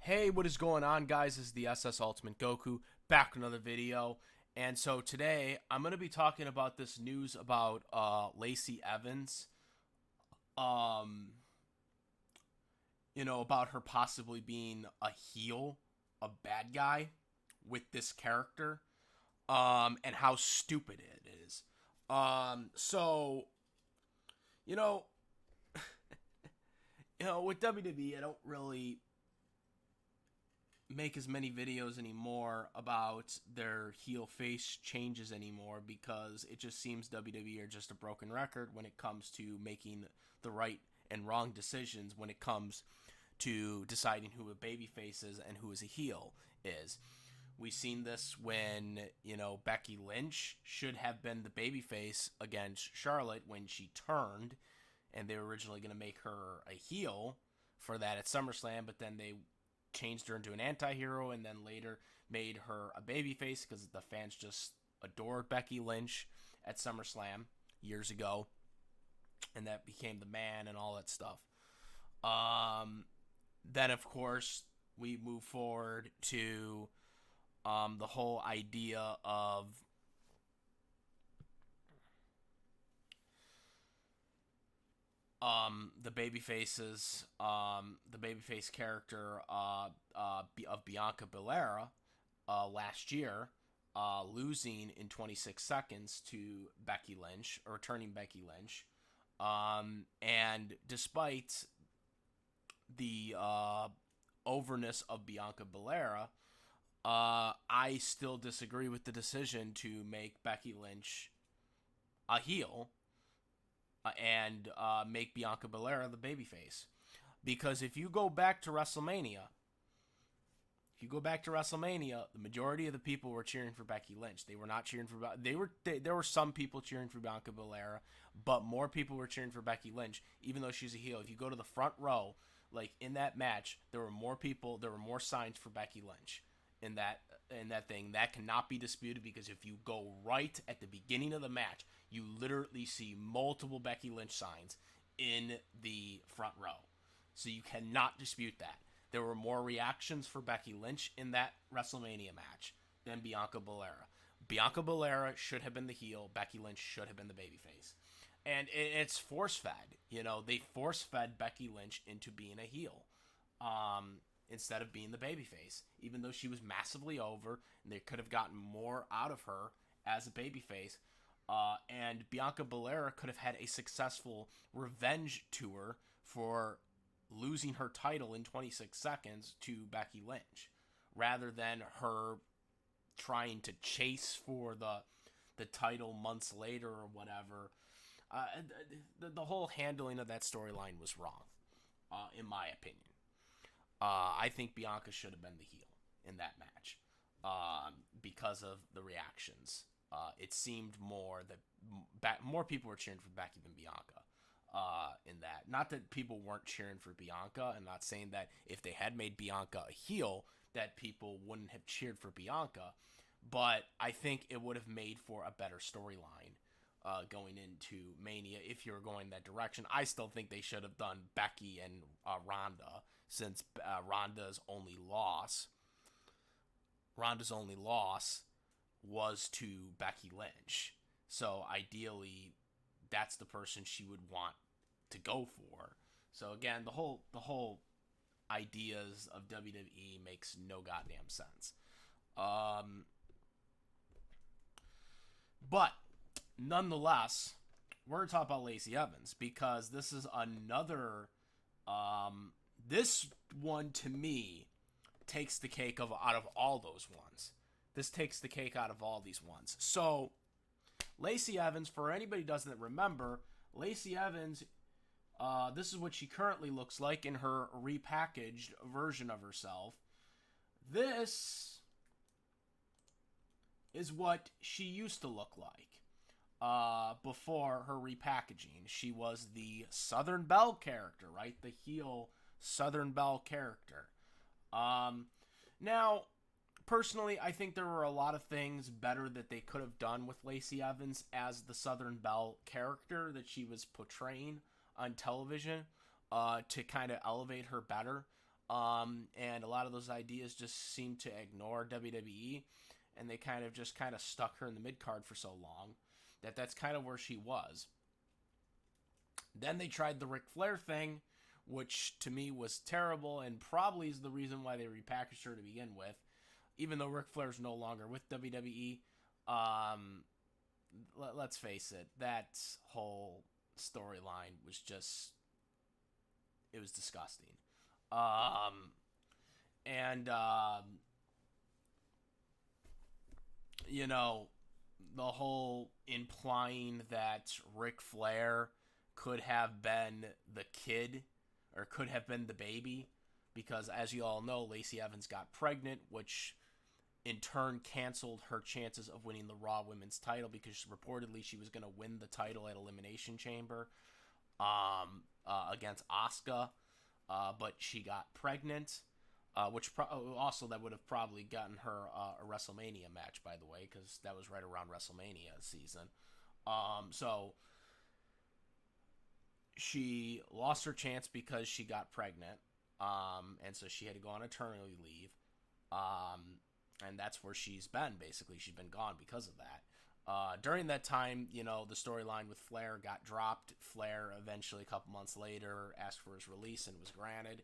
Hey, what is going on, guys? This is the SS Ultimate Goku back with another video. And so today I'm going to be talking about this news about Lacey Evans. Um, about her possibly being a heel, a bad guy with this character. And how stupid it is. So you know, with WWE, I don't really make as many videos anymore about their heel face changes anymore because it just seems WWE are just a broken record when it comes to making the right and wrong decisions when it comes to deciding who a babyface is and who is a heel is. We've seen this when, Becky Lynch should have been the babyface against Charlotte when she turned, and they were originally going to make her a heel for that at SummerSlam, but then they changed her into an anti-hero and then later made her a babyface because the fans just adored Becky Lynch at SummerSlam years ago, and that became the man and all that stuff. Then of course we move forward to the whole idea of the babyfaces, the babyface character of Bianca Belair last year, losing in 26 seconds to Becky Lynch, or returning Becky Lynch. And despite the overness of Bianca Belair, I still disagree with the decision to make Becky Lynch a heel and make Bianca Belair the babyface. Because if you go back to WrestleMania, the majority of the people were cheering for Becky Lynch. They were not cheering for there were some people cheering for Bianca Belair, but more people were cheering for Becky Lynch, even though she's a heel. If you go to the front row, like in that match, there were more people, there were more signs for Becky Lynch in that thing. That cannot be disputed because if you go right at the beginning of the match, you literally see multiple Becky Lynch signs in the front row. So you cannot dispute that. There were more reactions for Becky Lynch in that WrestleMania match than Bianca Belair. Bianca Belair should have been the heel. Becky Lynch should have been the babyface. And it's force fed. They force fed Becky Lynch into being a heel. Instead of being the babyface, even though she was massively over, and they could have gotten more out of her as a babyface. And Bianca Belair could have had a successful revenge tour for losing her title in 26 seconds to Becky Lynch, rather than her trying to chase for the title months later or whatever. The whole handling of that storyline was wrong, in my opinion. I think Bianca should have been the heel in that match because of the reactions. It seemed more that more people were cheering for Becky than Bianca in that. Not that people weren't cheering for Bianca. I'm not saying that if they had made Bianca a heel that people wouldn't have cheered for Bianca. But I think it would have made for a better storyline going into Mania if you were going that direction. I still think they should have done Becky and Ronda, since Ronda's only loss was to Becky Lynch. So ideally, that's the person she would want to go for. So again, the whole ideas of WWE makes no goddamn sense. But nonetheless, we're going to talk about Lacey Evans because this is another. This one to me takes the cake out of all those ones. This takes the cake out of all these ones. So, Lacey Evans, for anybody who doesn't remember, Lacey Evans, this is what she currently looks like in her repackaged version of herself. This is what she used to look like before her repackaging. She was the Southern Belle character, right? The heel Southern Belle character. Now, personally, I think there were a lot of things better that they could have done with Lacey Evans as the Southern Belle character that she was portraying on television to kind of elevate her better. And a lot of those ideas just seemed to ignore WWE, and they kind of stuck her in the mid card for so long that that's kind of where she was. Then they tried the Ric Flair thing, which to me was terrible and probably is the reason why they repackaged her to begin with. Even though Ric Flair's no longer with WWE, let's face it, that whole storyline was just, it was disgusting. And you know, the whole implying that Ric Flair could have been the kid or could have been the baby, because as you all know, Lacey Evans got pregnant, which in turn canceled her chances of winning the Raw Women's title, because reportedly she was going to win the title at Elimination Chamber against Asuka, but she got pregnant, which also that would have probably gotten her a WrestleMania match, by the way, because that was right around WrestleMania season. So she lost her chance because she got pregnant, and so she had to go on maternity leave, and that's where she's been, basically. She's been gone because of that. During that time, you know, the storyline with Flair got dropped. Flair eventually, a couple months later, asked for his release and was granted,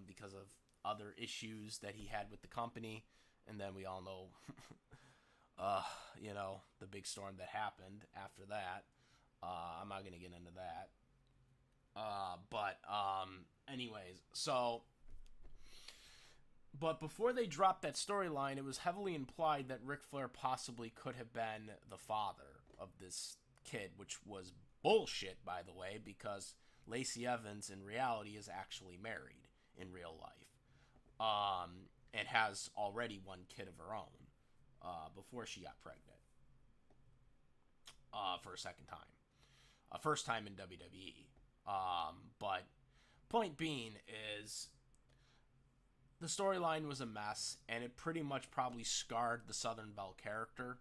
because of other issues that he had with the company. And then we all know, you know, the big storm that happened after that. I'm not going to get into that. But anyways, so, but before they dropped that storyline, it was heavily implied that Ric Flair possibly could have been the father of this kid, which was bullshit, by the way, because Lacey Evans in reality is actually married in real life, and has already one kid of her own, before she got pregnant, for a second time. First time in WWE. But point being is the storyline was a mess, and it pretty much probably scarred the Southern Belle character.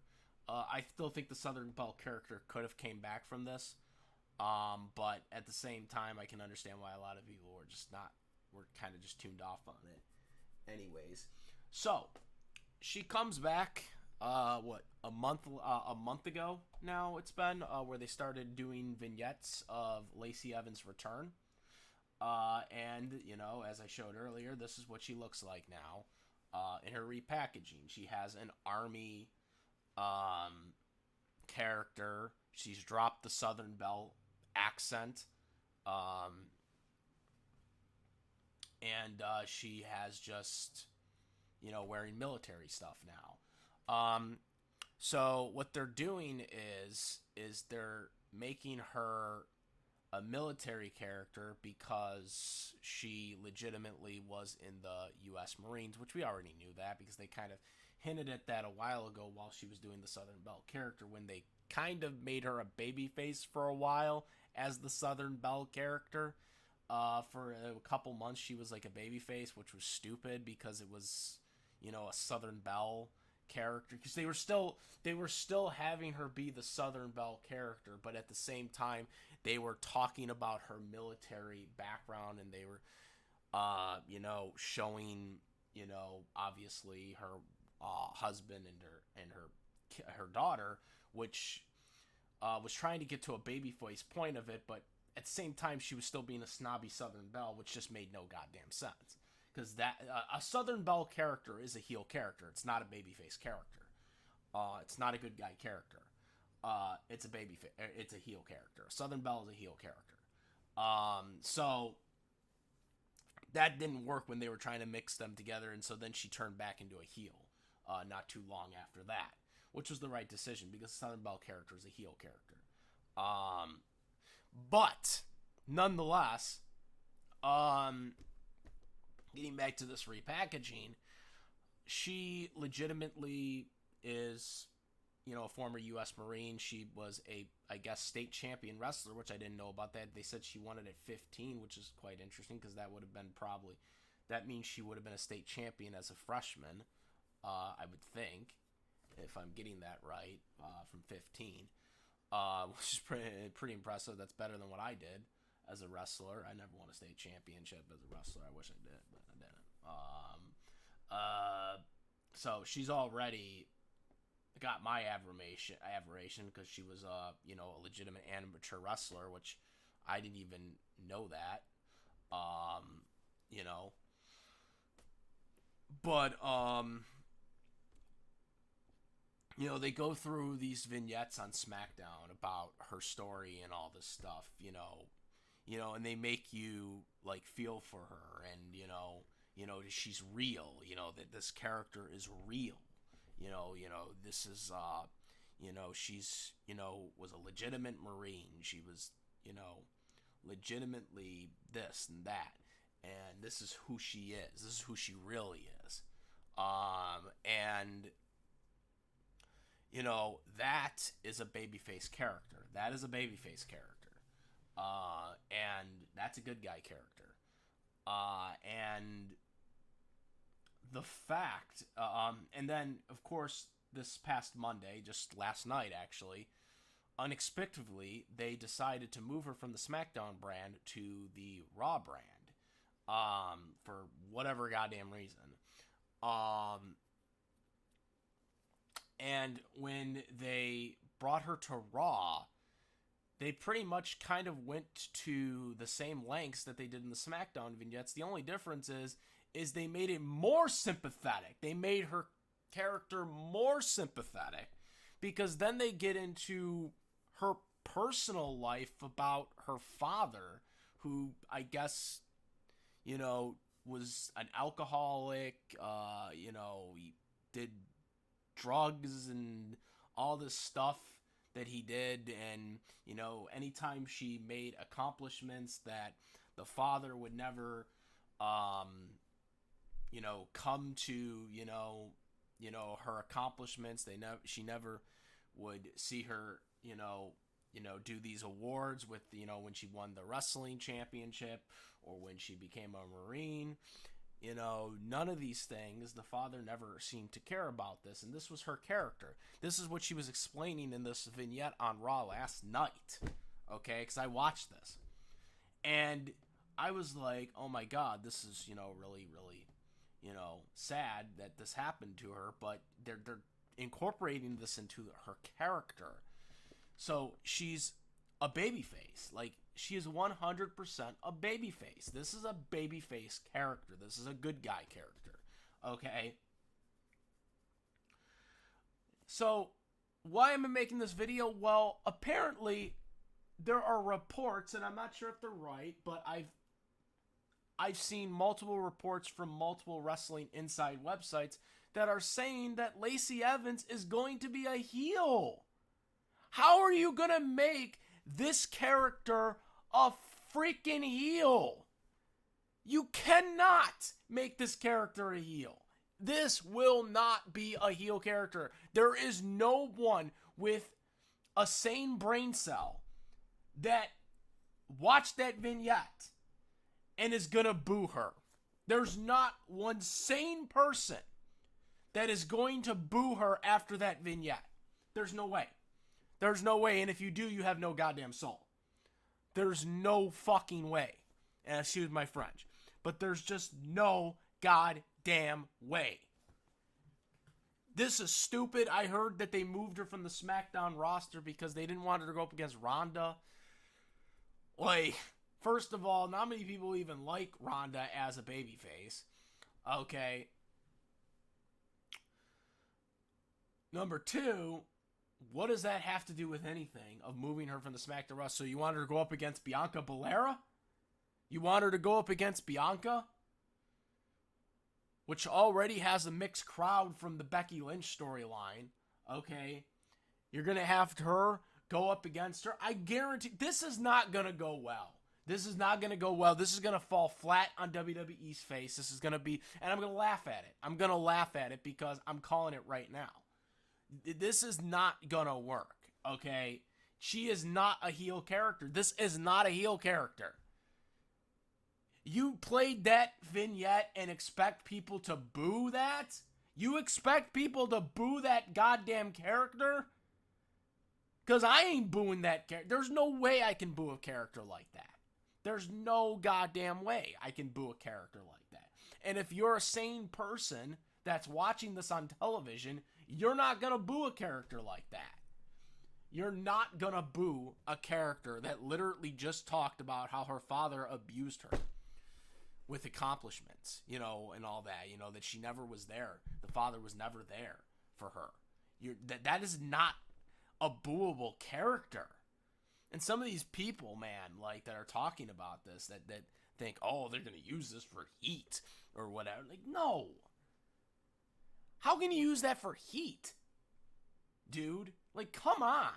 I still think the Southern Belle character could have came back from this. But at the same time, I can understand why a lot of people were kind of just tuned off on it. Anyways, so she comes back. A month ago now it's been, where they started doing vignettes of Lacey Evans' return. And, you know, as I showed earlier, this is what she looks like now, in her repackaging. She has an army, character. She's dropped the Southern Belle accent. And she has just, you know, wearing military stuff now. So what they're doing is they're making her a military character because she legitimately was in the U.S. Marines, which we already knew that because they kind of hinted at that a while ago while she was doing the Southern Belle character, when they kind of made her a babyface for a while as the Southern Belle character. For a couple months she was like a babyface, which was stupid because it was, you know, a Southern Belle character, because they were still having her be the Southern Belle character, but at the same time they were talking about her military background, and they were you know, showing, you know, obviously her husband and her daughter, which was trying to get to a babyface point of it, but at the same time she was still being a snobby Southern Belle, which just made no goddamn sense. Because that a Southern Belle character is a heel character. It's not a babyface character. It's not a good guy character. It's a it's a heel character. Southern Belle is a heel character. So that didn't work when they were trying to mix them together, and so then she turned back into a heel not too long after that, which was the right decision because the Southern Belle character is a heel character. But nonetheless, getting back to this repackaging, she legitimately is, you know, a former U.S. Marine. She was a, I guess, state champion wrestler, which I didn't know about that. They said she won it at 15, which is quite interesting because that would have been that means she would have been a state champion as a freshman, I would think, if I'm getting that right, from 15, which is pretty impressive. That's better than what I did as a wrestler. I never won a state championship as a wrestler. I wish I did, but I didn't. So she's already got my admiration because she was a legitimate amateur wrestler, which I didn't even know that. But they go through these vignettes on Smackdown about her story and all this stuff, and they make you like feel for her, and she's real, that this character is real, this is she's was a legitimate Marine, she was legitimately this and that, and this is who she is, this is who she really is, and that is a babyface character. That is a babyface character. And that's a good guy character. And the fact, and then, of course, this past Monday, just last night, actually, unexpectedly, they decided to move her from the Smackdown brand to the Raw brand, for whatever goddamn reason. And when they brought her to Raw, they pretty much kind of went to the same lengths that they did in the SmackDown vignettes. The only difference is they made it more sympathetic. They made her character more sympathetic, because then they get into her personal life about her father, who I guess, was an alcoholic, he did drugs and all this stuff that he did, and anytime she made accomplishments that the father would never come to her accomplishments, she never would see her do these awards with when she won the wrestling championship or when she became a Marine. None of these things, the father never seemed to care about this, and this was her character. This is what she was explaining in this vignette on Raw last night, okay, because I watched this, and I was like, oh my god, this is, really, really, sad that this happened to her, but they're incorporating this into her character. So she's a babyface, like, she is 100% a babyface. This is a babyface character. This is a good guy character. Okay? So, why am I making this video? Well, apparently, there are reports, and I'm not sure if they're right, but I've seen multiple reports from multiple Wrestling Inside websites that are saying that Lacey Evans is going to be a heel. How are you going to make this character a freaking heel? You cannot make this character a heel. This will not be a heel character. There is no one with a sane brain cell that watched that vignette and is gonna boo her. There's not one sane person that is going to boo her after that vignette. There's no way. There's no way, and if you do, you have no goddamn soul. There's no fucking way. And excuse my French. But there's just no goddamn way. This is stupid. I heard that they moved her from the SmackDown roster because they didn't want her to go up against Ronda. Like, first of all, not many people even like Ronda as a babyface. Okay. Number two, what does that have to do with anything of moving her from the SmackDown roster? So you want her to go up against Bianca Belair? You want her to go up against Bianca? Which already has a mixed crowd from the Becky Lynch storyline. Okay. You're going to have her go up against her. I guarantee this is not going to go well. This is not going to go well. This is going to fall flat on WWE's face. This is going to be, and I'm going to laugh at it. I'm going to laugh at it because I'm calling it right now. This is not going to work. Okay. She is not a heel character. This is not a heel character. You played that vignette and expect people to boo that? You expect people to boo that goddamn character? Because I ain't booing that character. There's no way I can boo a character like that. There's no goddamn way I can boo a character like that. And if you're a sane person that's watching this on television, you're not going to boo a character like that. You're not going to boo a character that literally just talked about how her father abused her with accomplishments, you know, and all that, you know, that she never was there. The father was never there for her. That is not a booable character. And some of these people, man, like, that are talking about this, that think, oh, they're going to use this for heat or whatever. Like, no. How can you use that for heat? Dude, like, come on.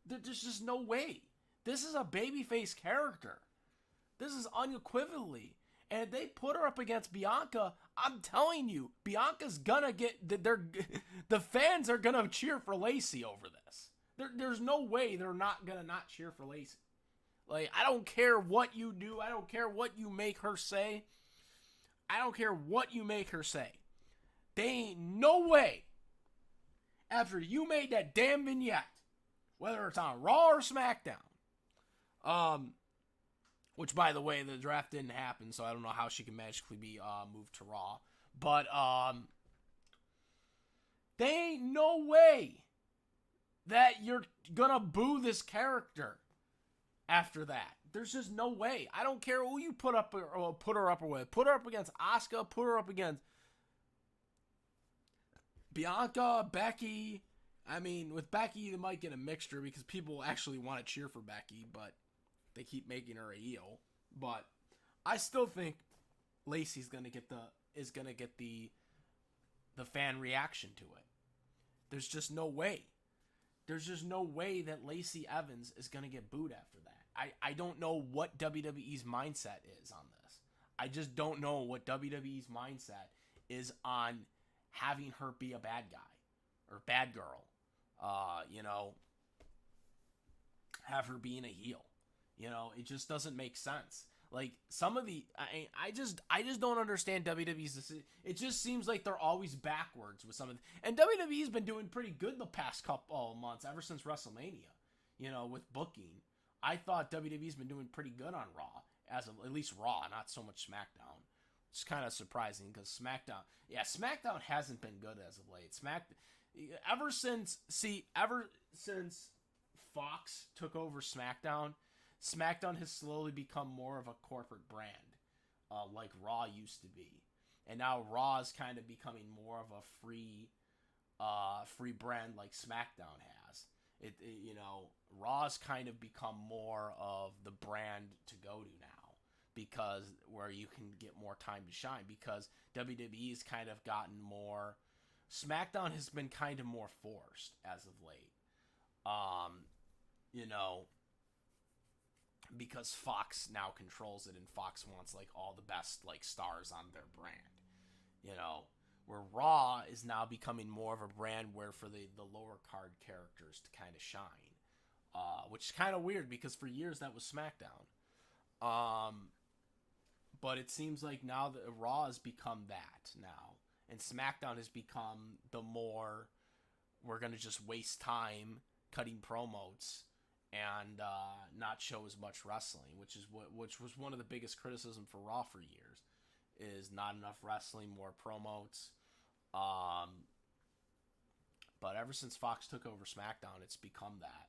There's just no way. This is a babyface character. This is unequivocally. And if they put her up against Bianca, I'm telling you, Bianca's gonna get, the fans are gonna cheer for Lacey over this. There's no way they're not gonna not cheer for Lacey. Like, I don't care what you do. I don't care what you make her say. I don't care what you make her say. They ain't no way, after you made that damn vignette, whether it's on Raw or SmackDown, which, by the way, the draft didn't happen, so I don't know how she can magically be moved to Raw. But they ain't no way that you're gonna boo this character after that. There's just no way. I don't care who you put up or put her up with. Put her up against Asuka. Put her up against Bianca, Becky. I mean, with Becky, they might get a mixture because people actually want to cheer for Becky, but they keep making her a heel. But I still think Lacey's gonna get the fan reaction to it. There's just no way. There's just no way that Lacey Evans is gonna get booed after that. I don't know what WWE's mindset is on this. I just don't know what WWE's mindset is on having her be a bad guy or bad girl. You know, have her being a heel. You know, it just doesn't make sense. Like, some of the, I just don't understand WWE's decision. It just seems like they're always backwards with some of the, and WWE's been doing pretty good the past couple of months, ever since WrestleMania, you know, with booking. I thought WWE's been doing pretty good on Raw, at least Raw, not so much SmackDown. It's kind of surprising because SmackDown hasn't been good as of late. Ever since Fox took over SmackDown has slowly become more of a corporate brand, like Raw used to be. And now Raw is kind of becoming more of a free brand like SmackDown has. You know, Raw's kind of become more of the brand to go to now, because where you can get more time to shine, because WWE's kind of gotten more, SmackDown has been kind of more forced as of late. You know, because Fox now controls it, and Fox wants, like, all the best, like, stars on their brand, you know, where Raw is now becoming more of a brand where for the lower card characters to kind of shine, which is kind of weird because for years that was SmackDown, but it seems like now that Raw has become that now, and SmackDown has become the more, we're going to just waste time cutting promos and not show as much wrestling, which was one of the biggest criticism for Raw for years, is not enough wrestling, more promos. But ever since Fox took over SmackDown, it's become that.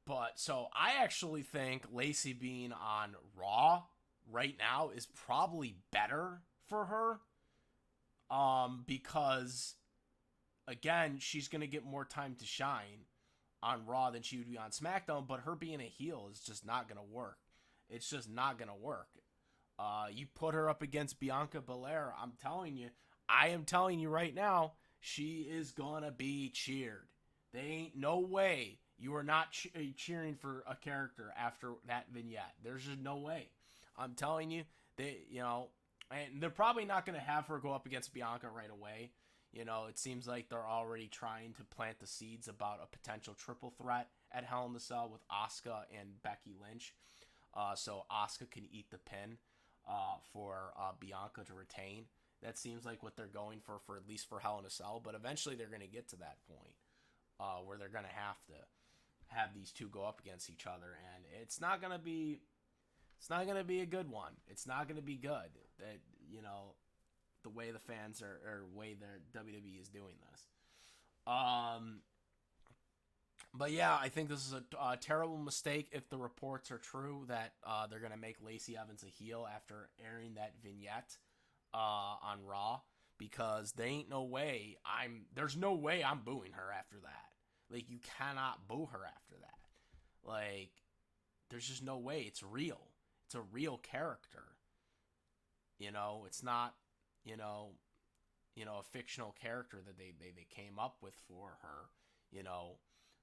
But so I actually think Lacey being on Raw right now is probably better for her, because, again, she's going to get more time to shine on Raw than she would be on SmackDown, but her being a heel is just not going to work. It's just not going to work. You put her up against Bianca Belair, I am telling you right now, she is going to be cheered. They ain't no way you are not cheering for a character after that vignette. There's just no way. I'm telling you, and they're probably not going to have her go up against Bianca right away. You know, it seems like they're already trying to plant the seeds about a potential triple threat at Hell in a Cell with Asuka and Becky Lynch. So Asuka can eat the pin for Bianca to retain. That seems like what they're going for at least for Hell in a Cell. But eventually they're going to get to that point where they're going to have to have these two go up against each other, and it's not gonna be a good one. It's not gonna be good. That, you know, the way the fans are, or way the WWE is doing this. But yeah, I think this is a terrible mistake if the reports are true that they're gonna make Lacey Evans a heel after airing that vignette on Raw, because there's no way I'm booing her after that. Like, you cannot boo her after that. Like, there's just no way. It's real. It's a real character. You know, it's not, you know, a fictional character that they came up with for her, you know,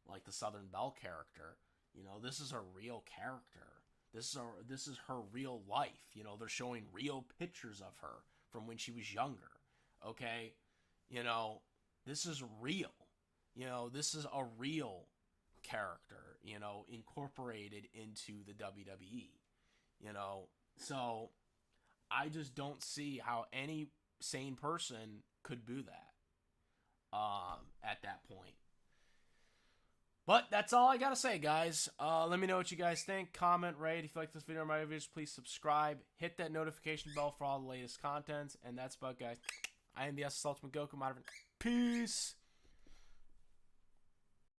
like the Southern Belle character. You know, this is a real character. This is her real life. You know, they're showing real pictures of her from when she was younger. Okay? You know, this is real. You know, this is a real character, you know, incorporated into the WWE. You know, so I just don't see how any sane person could do that at that point. But that's all I gotta say, guys. Let me know what you guys think. Comment, rate. If you like this video or my videos, please subscribe. Hit that notification bell for all the latest content. And that's about, guys. I am the SS Ultimate Goku. Peace.